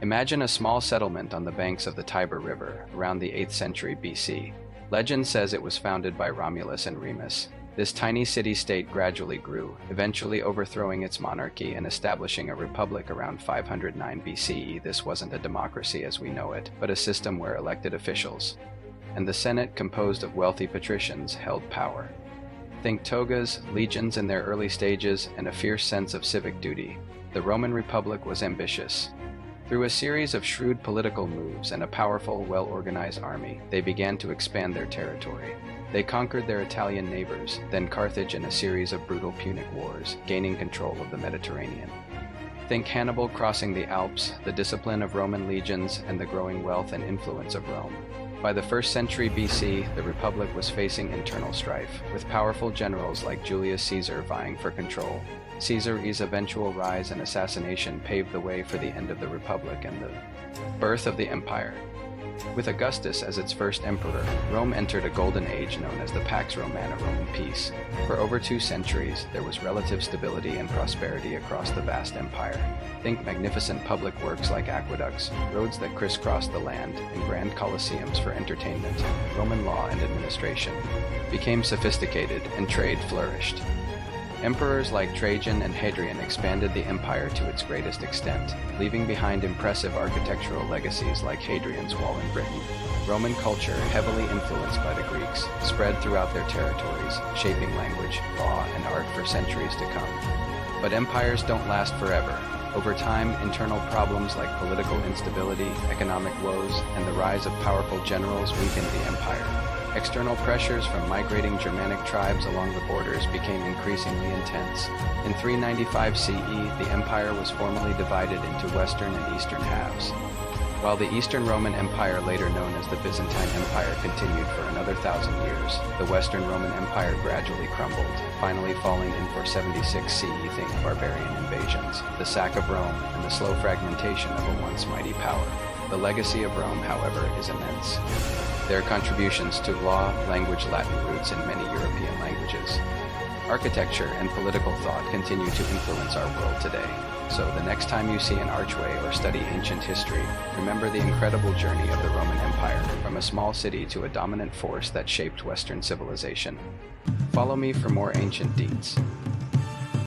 Imagine a small settlement on the banks of the Tiber River around the 8th century BC. Legend says it was founded by Romulus and Remus. This tiny city-state gradually grew, eventually overthrowing its monarchy and establishing a republic around 509 BCE. This wasn't a democracy as we know it, but a system where elected officials and the Senate, composed of wealthy patricians, held power. Think togas, legions in their early stages, and a fierce sense of civic duty. The Roman Republic was ambitious. Through a series of shrewd political moves and a powerful, well-organized army, they began to expand their territory. They conquered their Italian neighbors, then Carthage in a series of brutal Punic wars, gaining control of the Mediterranean. Think Hannibal crossing the Alps, the discipline of Roman legions, and the growing wealth and influence of Rome. By the 1st century BC, the Republic was facing internal strife, with powerful generals like Julius Caesar vying for control. Caesar's eventual rise and assassination paved the way for the end of the Republic and the birth of the Empire. With Augustus as its first emperor, Rome entered a golden age known as the Pax Romana, Roman peace. For over 2 centuries, there was relative stability and prosperity across the vast empire. Think magnificent public works like aqueducts, roads that crisscrossed the land, and grand colosseums for entertainment. Roman law and administration became sophisticated, and trade flourished. Emperors like Trajan and Hadrian expanded the empire to its greatest extent, leaving behind impressive architectural legacies like Hadrian's Wall in Britain. Roman culture, heavily influenced by the Greeks, spread throughout their territories, shaping language, law, and art for centuries to come. But empires don't last forever. Over time, internal problems like political instability, economic woes, and the rise of powerful generals weakened the empire. External pressures from migrating Germanic tribes along the borders became increasingly intense. In 395 CE, the empire was formally divided into Western and Eastern halves. While the Eastern Roman Empire, later known as the Byzantine Empire, continued for another 1,000 years, the Western Roman Empire gradually crumbled, finally falling in 476 CE. Think barbarian invasions, the sack of Rome, and the slow fragmentation of a once mighty power. The legacy of Rome, however, is immense. Their contributions to law, language, Latin roots in many European languages. Architecture and political thought continue to influence our world today. So the next time you see an archway or study ancient history, remember the incredible journey of the Roman Empire, from a small city to a dominant force that shaped Western civilization. Follow me for more ancient deeds.